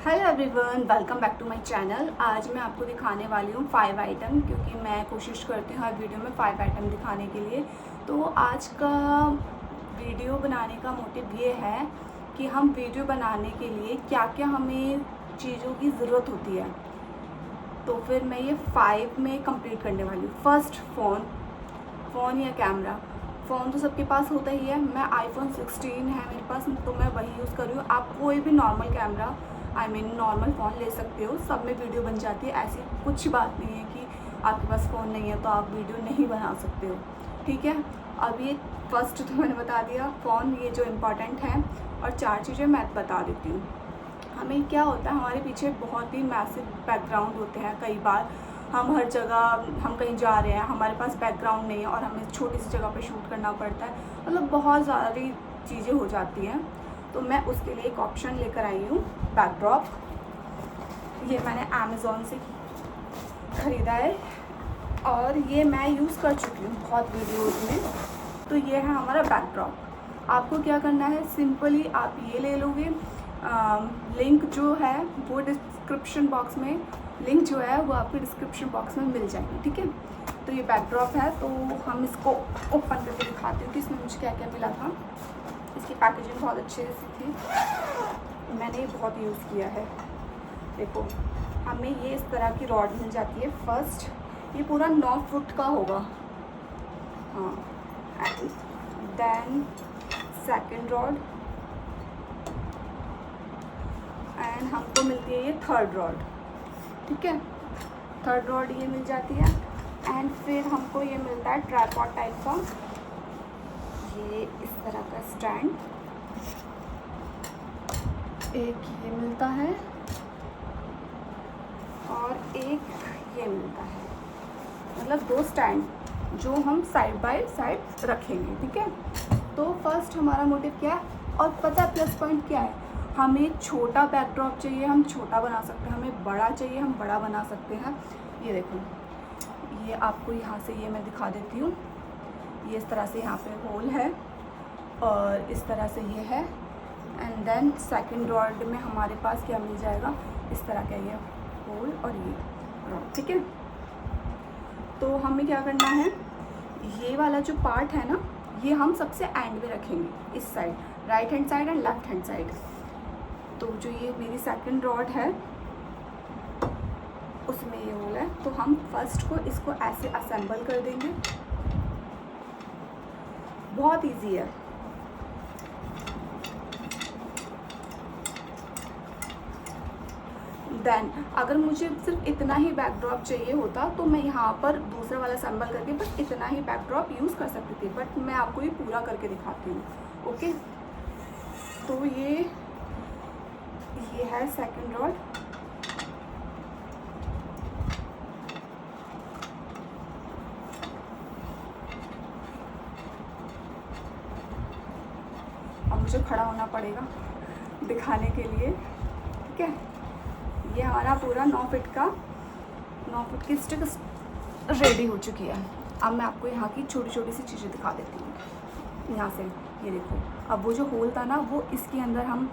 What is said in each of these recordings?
Hello everyone, welcome back to my channel. आज मैं आपको दिखाने वाली हूँ 5 आइटम, क्योंकि मैं कोशिश करती हूँ हर वीडियो में 5 आइटम दिखाने के लिए। तो आज का वीडियो बनाने का मोटिव ये है कि हम वीडियो बनाने के लिए क्या क्या हमें चीज़ों की ज़रूरत होती है, तो फिर मैं ये 5 में कंप्लीट करने वाली हूँ। फर्स्ट, फ़ोन या कैमरा। फ़ोन तो सबके पास होता ही है। मैं iPhone 16 है मेरे पास, तो मैं वही यूज़ कर रही हूँ। आप कोई भी नॉर्मल कैमरा नॉर्मल फ़ोन ले सकते हो, सब में वीडियो बन जाती है। ऐसी कुछ बात नहीं है कि आपके पास फ़ोन नहीं है तो आप वीडियो नहीं बना सकते हो, ठीक है। अब ये फर्स्ट तो मैंने बता दिया, फ़ोन, ये जो इम्पोर्टेंट है। और 4 चीज़ें मैं बता देती हूँ। हमें क्या होता है, हमारे पीछे बहुत ही मैसिव बैकग्राउंड होते हैं। कई बार हम हर जगह, हम कहीं जा रहे हैं, हमारे पास बैकग्राउंड नहीं है और हमें छोटी सी जगह पे शूट करना पड़ता है, मतलब बहुत सारी चीज़ें हो जाती हैं। तो मैं उसके लिए एक ऑप्शन लेकर आई हूँ, बैकड्रॉप। ये मैंने अमेज़ॉन से ख़रीदा है और ये मैं यूज़ कर चुकी हूँ बहुत वीडियोज़ में। तो ये है हमारा बैकड्रॉप। आपको क्या करना है, सिंपली आप ये ले लोगे। लिंक जो है वो डिस्क्रिप्शन बॉक्स में, लिंक जो है वो आपके डिस्क्रिप्शन बॉक्स में मिल जाएगी, ठीक है। तो ये बैकड्रॉप है, तो हम इसको ओपन करके दिखाते हैं कि इसमें मुझे क्या क्या मिला था। इसकी पैकेजिंग बहुत अच्छे से थी, मैंने ये बहुत यूज़ किया है। देखो, हमें ये इस तरह की रॉड मिल जाती है। फर्स्ट, ये पूरा 9 फुट का होगा, हाँ। And then second rod, and हमको मिलती है ये थर्ड रॉड, ठीक है। थर्ड रॉड ये मिल जाती है। एंड फिर हमको ये मिलता है ट्राइपॉड टाइप का, ये इस तरह का स्टैंड एक ये मिलता है और एक ये मिलता है, मतलब 2 स्टैंड जो हम साइड बाय साइड रखेंगे, ठीक है। तो फर्स्ट हमारा मोटिव क्या है, और पता है प्लस पॉइंट क्या है, हमें छोटा बैकड्रॉप चाहिए हम छोटा बना सकते हैं, हमें बड़ा चाहिए हम बड़ा बना सकते हैं। ये देखो, ये आपको यहाँ से ये मैं दिखा देती हूँ। ये इस तरह से यहाँ पे होल है और इस तरह से ये है। एंड देन सेकंड रॉड में हमारे पास क्या मिल जाएगा, इस तरह का ये होल और ये रॉड, ठीक है। तो हमें क्या करना है, ये वाला जो पार्ट है ना, ये हम सबसे एंड में रखेंगे, इस side, right hand side and left hand side. तो जो ये मेरी सेकंड रॉड है उसमें ये होल है, तो हम फर्स्ट को इसको ऐसे असेंबल कर देंगे। बहुत इजी है। देन अगर मुझे सिर्फ इतना ही बैकड्रॉप चाहिए होता तो मैं यहाँ पर दूसरा वाला असेंबल करके बस इतना ही बैकड्रॉप यूज़ कर सकती थी, बट मैं आपको ये पूरा करके दिखाती हूँ, ओके। तो ये है सेकंड रॉड, अब मुझे खड़ा होना पड़ेगा दिखाने के लिए, ठीक है। ये हमारा पूरा 9 फुट की स्टिक रेडी हो चुकी है। अब मैं आपको यहाँ की छोटी छोटी सी चीज़ें दिखा देती हूँ। यहाँ से ये देखो, अब वो जो होल था ना वो इसके अंदर हम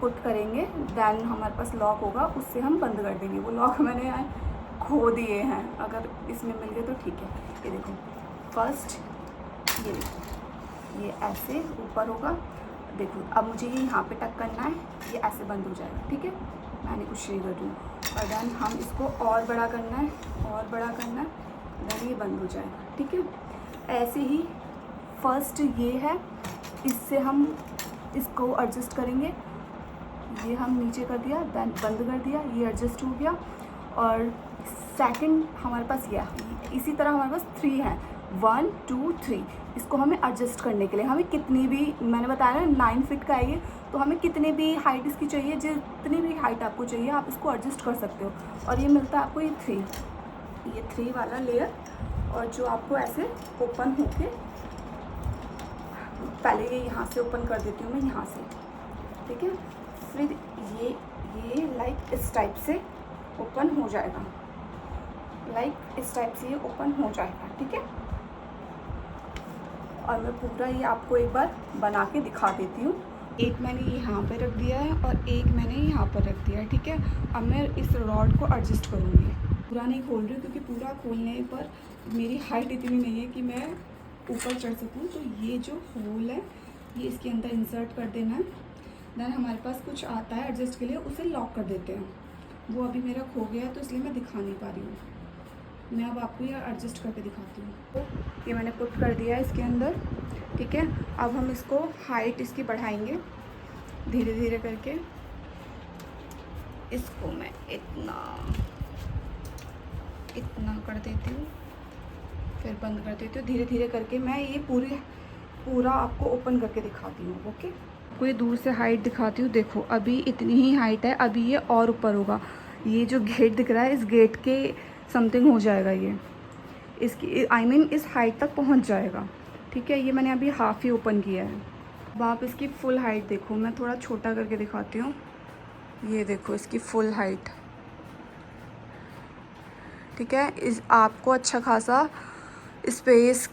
पुट करेंगे, देन हमारे पास लॉक होगा, उससे हम बंद कर देंगे। वो लॉक मैंने खो दिए हैं, अगर इसमें मिल गए तो ठीक है। ये देखो, फर्स्ट ये देखो, ये ऐसे ऊपर होगा। देखो, अब मुझे ये यहाँ पे टक करना है, ये ऐसे बंद हो जाएगा, ठीक है। मैंने कुछ नहीं कर रही हूँ। और देन हम इसको और बड़ा करना है, और बड़ा करना है, देन ये बंद हो जाएगा, ठीक है। ऐसे ही फर्स्ट ये है, इससे हम इसको एडजस्ट करेंगे। ये हम नीचे कर दिया, देन बंद कर दिया, ये एडजस्ट हो गया। और सेकंड हमारे पास ये, इसी तरह हमारे पास 3 है, 1 2 3। इसको हमें एडजस्ट करने के लिए हमें कितनी भी, मैंने बताया ना 9 फीट का है ये, तो हमें कितनी भी हाइट इसकी चाहिए, जितनी भी हाइट आपको चाहिए आप इसको एडजस्ट कर सकते हो। और ये मिलता है आपको ये 3 वाला लेयर, और जो आपको ऐसे ओपन होके, पहले ये यहाँ से ओपन कर देती हूँ मैं, यहाँ से, ठीक है। फिर ये लाइक इस टाइप से ओपन हो जाएगा, लाइक इस टाइप से ये ओपन हो जाएगा, ठीक है। और मैं पूरा ये आपको एक बार बना के दिखा देती हूँ। एक मैंने यहाँ पे रख दिया है और एक मैंने यहाँ पर रख दिया है, ठीक है। अब मैं इस रॉड को एडजस्ट करूँगी। पूरा नहीं खोल रही हूँ क्योंकि पूरा खोलने पर मेरी हाइट इतनी नहीं है कि मैं ऊपर चढ़ सकूँ। तो ये जो होल है ये इसके अंदर इंसर्ट कर देना है। देन हमारे पास कुछ आता है एडजस्ट के लिए, उसे लॉक कर देते हैं। वो अभी मेरा खो गया है तो इसलिए मैं दिखा नहीं पा रही हूँ। मैं अब आपको ये एडजस्ट करके दिखाती हूँ। तो ये मैंने पुट कर दिया है इसके अंदर, ठीक है। अब हम इसको हाइट इसकी बढ़ाएंगे धीरे धीरे करके। इसको मैं इतना कर देती हूँ, फिर बंद कर देती हूँ। धीरे धीरे करके मैं ये पूरा आपको ओपन करके दिखाती हूँ, ओके। आपको ये दूर से हाइट दिखाती हूँ। देखो अभी इतनी ही हाइट है, अभी ये और ऊपर होगा। ये जो गेट दिख रहा है इस गेट के समथिंग हो जाएगा, ये इसकी इस हाइट तक पहुँच जाएगा, ठीक है। ये मैंने अभी हाफ़ ही ओपन किया है। अब आप इसकी फुल हाइट देखो, मैं थोड़ा छोटा करके दिखाती हूँ। ये देखो इसकी फुल हाइट, ठीक है। आपको अच्छा खासा स्पेस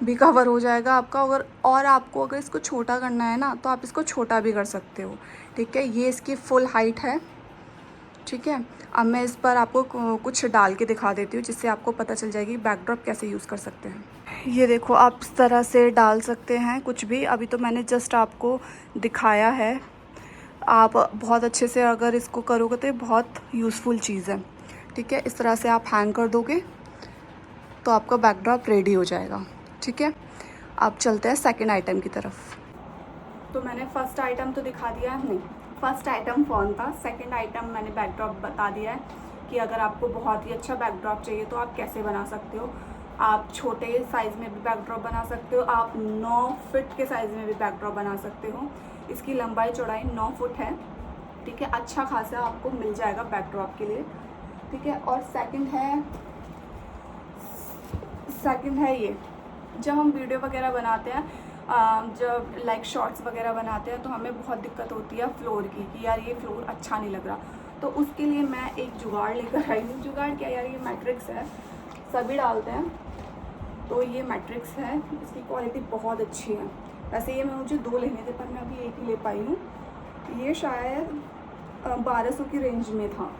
भी कवर हो जाएगा आपका। और आपको अगर इसको छोटा करना है ना तो आप इसको छोटा भी कर सकते हो, ठीक है। ये इसकी फुल हाइट है, ठीक है। अब मैं इस पर आपको कुछ डाल के दिखा देती हूँ जिससे आपको पता चल जाएगी बैकड्रॉप कैसे यूज़ कर सकते हैं। ये देखो आप इस तरह से डाल सकते हैं कुछ भी। अभी तो मैंने जस्ट आपको दिखाया है। आप बहुत अच्छे से अगर इसको करोगे तो ये बहुत यूज़फुल चीज़ है, ठीक है। इस तरह से आप हैंग कर दोगे तो आपका बैकड्रॉप रेडी हो जाएगा, ठीक है। अब चलते हैं सेकंड आइटम की तरफ। तो मैंने फर्स्ट आइटम तो दिखा दिया है, नहीं फर्स्ट आइटम फ़ोन था। सेकंड आइटम मैंने बैकड्रॉप बता दिया है कि अगर आपको बहुत ही अच्छा बैकड्रॉप चाहिए तो आप कैसे बना सकते हो। आप छोटे साइज़ में भी बैकड्रॉप बना सकते हो, आप 9 फीट के साइज़ में भी बैकड्रॉप बना सकते हो। इसकी लंबाई चौड़ाई 9 फुट है, ठीक है। अच्छा खासा आपको मिल जाएगा बैकड्रॉप के लिए, ठीक है। और सेकंड है ये, जब हम वीडियो वगैरह बनाते हैं, जब लाइक शॉर्ट्स वगैरह बनाते हैं तो हमें बहुत दिक्कत होती है फ्लोर की कि यार ये फ्लोर अच्छा नहीं लग रहा। तो उसके लिए मैं एक जुगाड़ लेकर आई हूँ। जुगाड़ क्या यार, ये मैट्रिक्स है, सभी डालते हैं। तो ये मैट्रिक्स है, इसकी क्वालिटी बहुत अच्छी है। वैसे ये मुझे 2 लेने थे पर मैं अभी एक ही ले पाई हूँ। ये शायद 1200 की रेंज में था,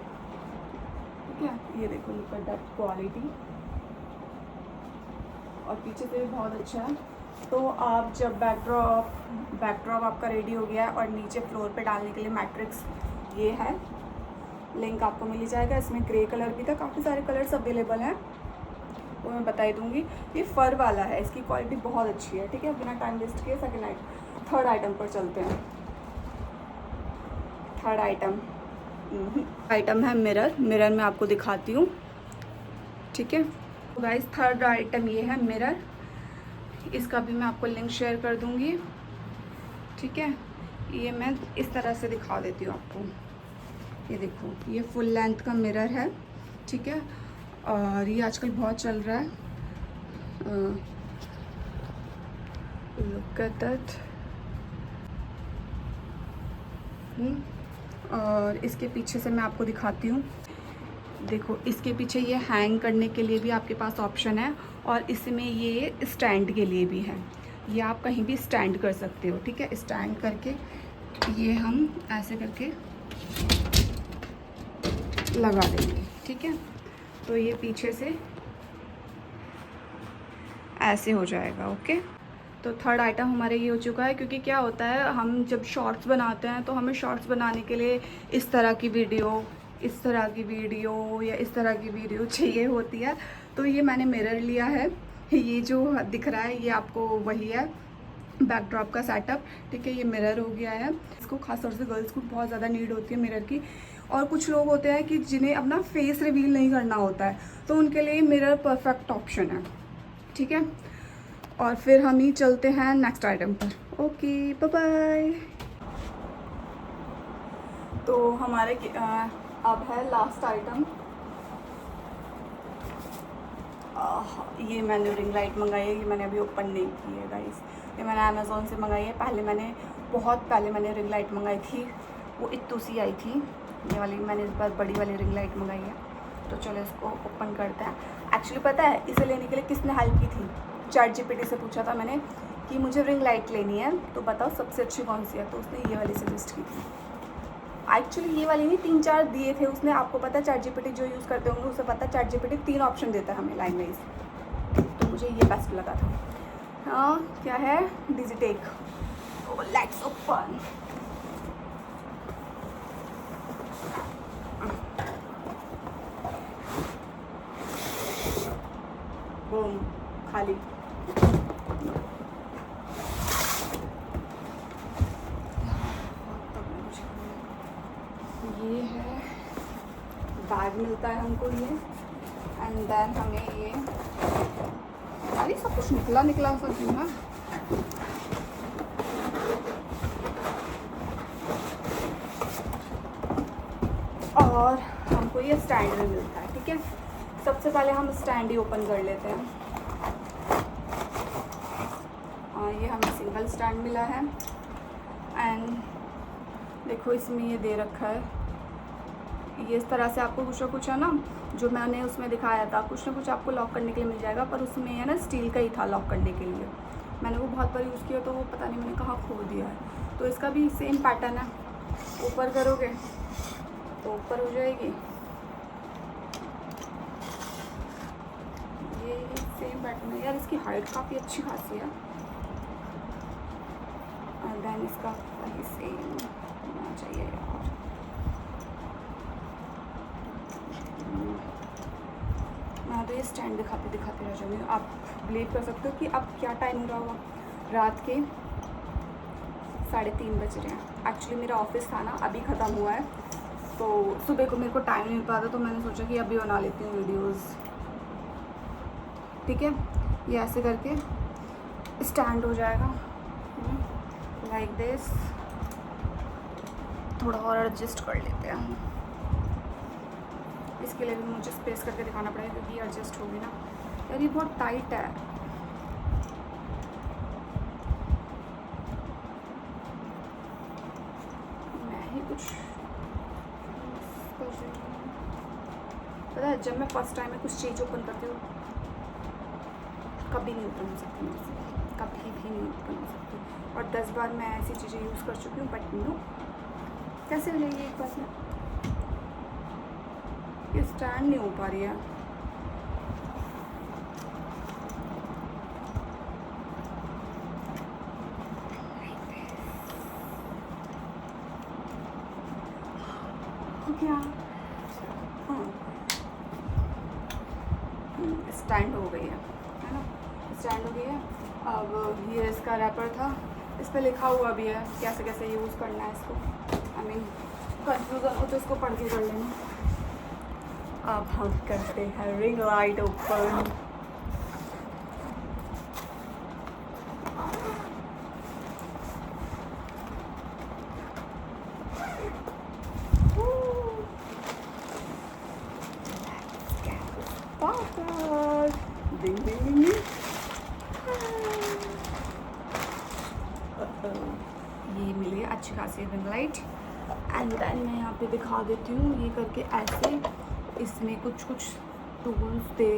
ठीक है। ये देखो लुक एट दैट क्वालिटी, और पीछे से भी बहुत अच्छा है। तो आप जब बैकड्रॉप आपका रेडी हो गया है और नीचे फ्लोर पे डालने के लिए मैट्रिक्स ये है, लिंक आपको मिल जाएगा। इसमें ग्रे कलर भी था, काफ़ी सारे कलर्स अवेलेबल हैं वो मैं बता ही दूँगी। ये फर वाला है, इसकी क्वालिटी बहुत अच्छी है, ठीक है। बिना टाइम वेस्ट किए थर्ड आइटम पर चलते हैं। थर्ड आइटम है मिरर मैं आपको दिखाती हूँ, ठीक है। तो गाइस थर्ड आइटम ये है मिरर। इसका भी मैं आपको लिंक शेयर कर दूँगी, ठीक है। ये मैं इस तरह से दिखा देती हूँ आपको। ये देखो ये फुल लेंथ का मिरर है, ठीक है। और ये आजकल बहुत चल रहा है, लुक एट दैट। और इसके पीछे से मैं आपको दिखाती हूँ। देखो इसके पीछे ये हैंग करने के लिए भी आपके पास ऑप्शन है, और इसमें ये स्टैंड के लिए भी है। ये आप कहीं भी स्टैंड कर सकते हो, ठीक है। स्टैंड करके ये हम ऐसे करके लगा देंगे, ठीक है। तो ये पीछे से ऐसे हो जाएगा, ओके। तो थर्ड आइटम हमारे ये हो चुका है, क्योंकि क्या होता है हम जब शॉर्ट्स बनाते हैं तो हमें शॉर्ट्स बनाने के लिए इस तरह की वीडियो या इस तरह की वीडियो चाहिए होती है। तो ये मैंने मिरर लिया है, ये जो दिख रहा है ये आपको वही है बैकड्रॉप का सेटअप, ठीक है। ये मिरर हो गया है। इसको खास तौर से गर्ल्स को बहुत ज़्यादा नीड होती है मिरर की। और कुछ लोग होते हैं कि जिन्हें अपना फेस रिवील नहीं करना होता है, तो उनके लिए मिरर परफेक्ट ऑप्शन है, ठीक है। और फिर हम ही चलते हैं नेक्स्ट आइटम पर। Okay bye bye. तो हमारे अब है लास्ट आइटम। ये मैंने रिंग लाइट मंगाई है, ये मैंने अभी ओपन नहीं की है गाइस। ये मैंने अमेज़ोन से मंगाई है। बहुत पहले मैंने रिंग लाइट मंगाई थी, वो इतनी सी आई थी। ये वाली मैंने इस बार बड़ी वाली रिंग लाइट मंगाई है। तो चलो इसको ओपन करते हैं। एक्चुअली पता है इसे लेने के लिए किसने हेल्प की थी? ChatGPT से पूछा था मैंने कि मुझे रिंग लाइट लेनी है, तो बताओ सबसे अच्छी कौन सी है। तो उसने ये वाली सजेस्ट की थी। एक्चुअली ये वाली नहीं, 3-4 दिए थे उसने। आपको पता है ChatGPT जो यूज़ करते होंगे उसे पता है, ChatGPT 3 ऑप्शन देता है हमें लाइन वाइज, तो मुझे ये बेस्ट लगा था। हाँ, क्या है, डिजिटेक। Let's open. बूम, खाली। ये है, बैग मिलता है हमको ये, एंड देन हमें ये, अरे सब कुछ निकला निकला सा क्यों है। और हमको ये स्टैंड में मिलता है। ठीक है, सबसे पहले हम स्टैंड ही ओपन कर लेते हैं। ये हमें सिंगल स्टैंड मिला है, एंड देखो इसमें ये दे रखा है, ये इस तरह से आपको कुछ ना कुछ है ना, जो मैंने उसमें दिखाया था, कुछ ना कुछ आपको लॉक करने के लिए मिल जाएगा, पर उसमें है ना स्टील का ही था लॉक करने के लिए। मैंने वो बहुत बार यूज़ किया, तो वो पता नहीं मैंने कहाँ खो दिया है। तो इसका भी सेम पैटर्न है, ऊपर करोगे तो ऊपर हो जाएगी, ये सेम पैटर्न है। यार इसकी हाइट काफ़ी अच्छी खासी है, और देन इसका वही सेम होना चाहिए यार। मैं तो ये स्टैंड दिखाते दिखाते रह जाऊँगी। आप बिलीव कर सकते हो कि अब क्या टाइम हो रहा होगा, रात के 3:30 बज रहे हैं। एक्चुअली मेरा ऑफिस था ना, अभी ख़त्म हुआ है, तो सुबह को मेरे को टाइम नहीं मिल पाता, तो मैंने सोचा कि अभी बना लेती हूँ वीडियोज़। ठीक है, ये ऐसे करके स्टैंड हो जाएगा लाइक दिस। थोड़ा और एडजस्ट कर लेते हैं, इसके लिए भी मुझे स्पेस करके दिखाना पड़ेगा, क्योंकि एडजस्ट होगी ना। यार ये बहुत टाइट है। मैं ही कुछ पता है, जब मैं फर्स्ट टाइम में कुछ चीज़ ओपन करती हूँ, कभी नहीं ओपन हो सकती मुझसे, कभी भी नहीं ओपन हो सकती। और 10 बार मैं ऐसी चीज़ें यूज़ कर चुकी हूँ, बट नो, कैसे हो जाएगी एक बार में। ये स्टैंड नहीं हो पा रही है। क्या, हाँ, स्टैंड हो गई है ना, स्टैंड हो गई है। अब ये इसका रैपर था, इस पर लिखा हुआ भी है कैसे कैसे यूज़ करना है इसको। आई मीन कंफ्यूजन हो तो इसको पढ़ के कर लेना। अब हम करते हैं ring light open. Ding ding ding ding. ये मिली अच्छी खासी रिंग लाइट, एंड देन मैं यहाँ पे दिखा देती हूँ। ये करके ऐसे इसमें कुछ कुछ टूल्स दे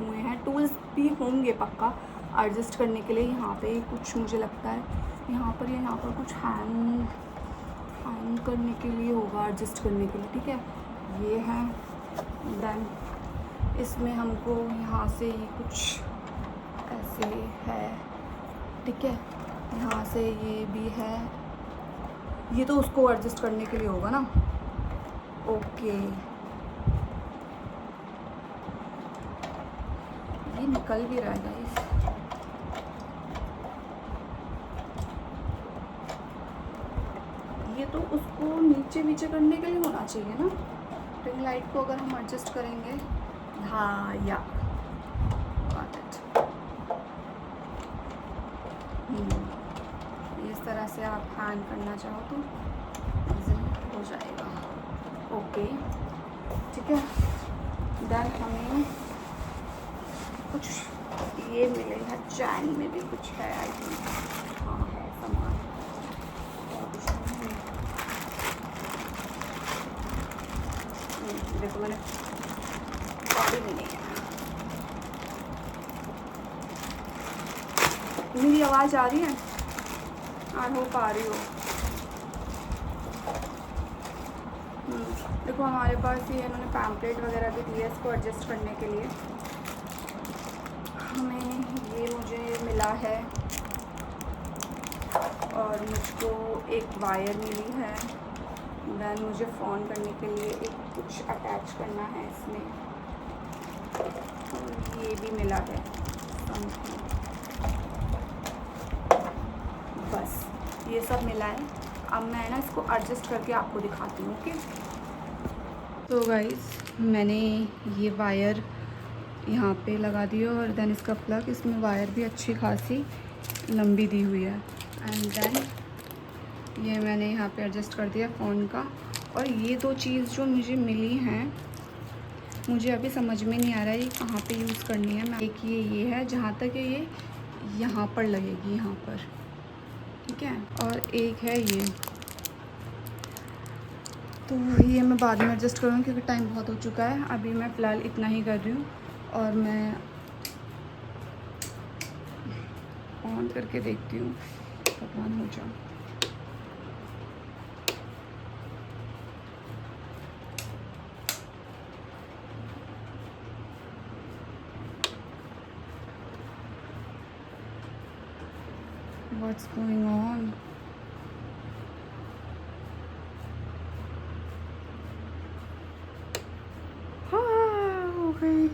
हुए हैं, टूल्स भी होंगे पक्का एडजस्ट करने के लिए। यहाँ पे कुछ मुझे लगता है यहाँ पर कुछ हैंग करने के लिए होगा, एडजस्ट करने के लिए। ठीक है, ये है। देन इसमें हमको यहाँ से ये कुछ ऐसे है, ठीक है, यहाँ से ये भी है। ये तो उसको एडजस्ट करने के लिए होगा ना। ओके, ये निकल भी रहा है गाइस। ये तो उसको नीचे नीचे करने के लिए होना चाहिए ना। रिंग लाइट को अगर हम एडजस्ट करेंगे, हाँ, या गॉट इट। इस तरह से आप हैंग करना चाहो तो हो जाएगा। ओके, ठीक है। देन हमें कुछ ये मिलेगा, चैन में भी कुछ है आई थिंक। हाँ है सामान, देखो मैंने बॉडी में नहीं है। मेरी आवाज़ आ रही है? आई होप आ रही हो। देखो हमारे पास ये इन्होंने पैम्पलेट वगैरह भी दिया है इसको एडजस्ट करने के लिए। हमें ये मुझे मिला है और मुझको एक वायर मिली है। देन मुझे फ़ोन करने के लिए एक कुछ अटैच करना है इसमें, और ये भी मिला है समथिंग। बस ये सब मिला है। अब मैं ना इसको एडजस्ट करके आपको दिखाती हूँ। ओके, तो गाइस मैंने ये वायर यहाँ पे लगा दी है और देन इसका प्लग, इसमें वायर भी अच्छी खासी लंबी दी हुई है। एंड देन ये मैंने यहाँ पे एडजस्ट कर दिया फ़ोन का। और ये दो चीज़ जो मुझे मिली हैं, मुझे अभी समझ में नहीं आ रहा है ये कहाँ पे यूज़ करनी है। एक ये है जहाँ तक ये यहाँ पर लगेगी, यहाँ पर, ठीक है। और एक है ये, तो ये मैं बाद में एडजस्ट करूँगी क्योंकि टाइम बहुत हो चुका है। अभी मैं फ़िलहाल इतना ही कर रही हूँ और मैं ऑन करके देखती हूँ। भगवान हो जाओ। What's going on? हाँ, हो गई।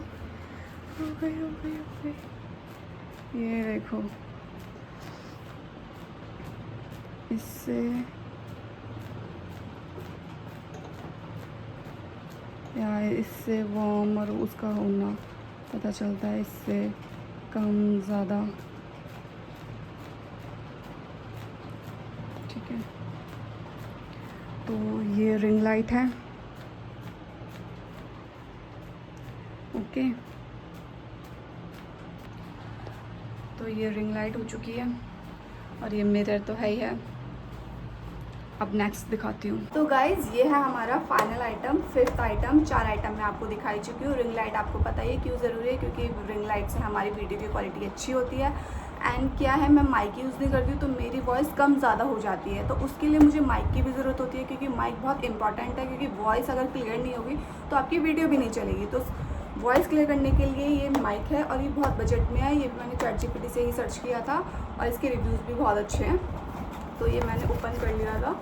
ये देखो, इससे या इससे वार्म और उसका होना पता चलता है, इससे कम ज़्यादा, ठीक है। तो ये रिंग लाइट है। ओके, तो ये रिंग लाइट हो चुकी है और ये मिरर तो है ही है। अब नेक्स्ट दिखाती हूँ। तो गाइज़ ये है हमारा final item, 5th item. 4 item मैं आपको दिखाई चुकी हूँ। रिंग लाइट आपको पता ही है क्यों ज़रूरी है, क्योंकि रिंग लाइट से हमारी वीडियो की क्वालिटी अच्छी होती है। एंड क्या है, मैं माइक यूज़ नहीं करती हूँ तो मेरी वॉइस कम ज़्यादा हो जाती है, तो उसके लिए मुझे माइक की भी ज़रूरत होती है, क्योंकि माइक बहुत इंपॉर्टेंट है। क्योंकि वॉइस अगर क्लियर नहीं होगी तो आपकी वीडियो भी नहीं चलेगी। तो वॉइस क्लियर करने के लिए ये माइक है और ये बहुत बजट में है। ये भी मैंने ChatGPT से ही सर्च किया था और इसके रिव्यूज़ भी बहुत अच्छे हैं। तो ये मैंने ओपन कर लिया था।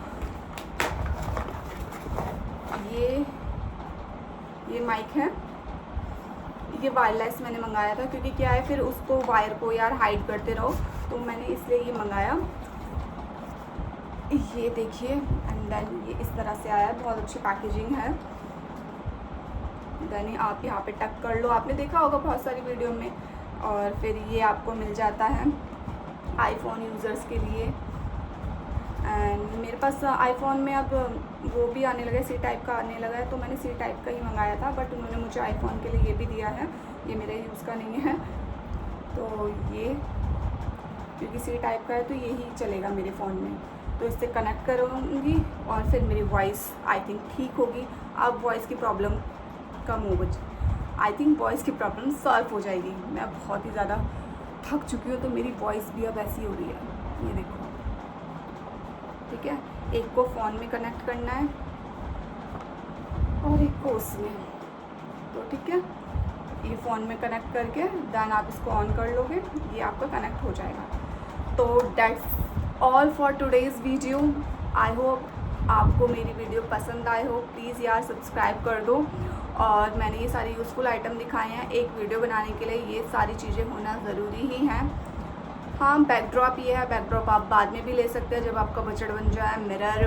ये माइक है, ये वायरलेस मैंने मंगाया था, क्योंकि क्या है फिर उसको वायर को यार हाइड करते रहो, तो मैंने इसलिए ये मंगाया। ये देखिए, एंड देन ये इस तरह से आया है, बहुत अच्छी पैकेजिंग है। देन आप यहाँ पे टक कर लो, आपने देखा होगा बहुत सारी वीडियो में। और फिर ये आपको मिल जाता है आईफोन यूज़र्स के लिए। एंड मेरे पास आईफोन में अब वो भी आने लगा है, सी टाइप का आने लगा है, तो मैंने सी टाइप का ही मंगाया था। बट उन्होंने मुझे आईफोन के लिए ये भी दिया है, ये मेरे यूज़ का नहीं है। तो ये क्योंकि सी टाइप का है तो यही चलेगा मेरे फ़ोन में, तो इससे कनेक्ट करूँगी और फिर मेरी वॉइस आई थिंक ठीक होगी। अब वॉइस की प्रॉब्लम कम हो गई, आई थिंक वॉइस की प्रॉब्लम सॉल्व हो जाएगी। मैं बहुत ही ज़्यादा थक चुकी हूँ, तो मेरी वॉइस भी अब ऐसी हो रही है। ये देखो, ठीक है। एक को फ़ोन में कनेक्ट करना है और एक को उसमें, तो ठीक है। ये फ़ोन में कनेक्ट करके देन आप इसको ऑन कर लोगे, ये आपका कनेक्ट हो जाएगा। तो that's all for today's video. I hope आपको मेरी वीडियो पसंद आए हो। प्लीज़ यार सब्सक्राइब कर दो। और मैंने ये सारे यूज़फुल आइटम दिखाए हैं। एक वीडियो बनाने के लिए ये सारी चीज़ें होना ज़रूरी ही हैं। हाँ, बैकड्रॉप ये है, बैकड्रॉप आप बाद में भी ले सकते हैं जब आपका बजट बन जाए। मिरर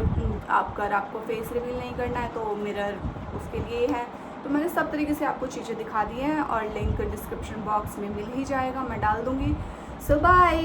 आपको फेस रिवील नहीं करना है तो मिरर उसके लिए है। तो मैंने सब तरीके से आपको चीज़ें दिखा दी हैं और लिंक डिस्क्रिप्शन बॉक्स में मिल ही जाएगा, मैं डाल दूँगी। सो बाय।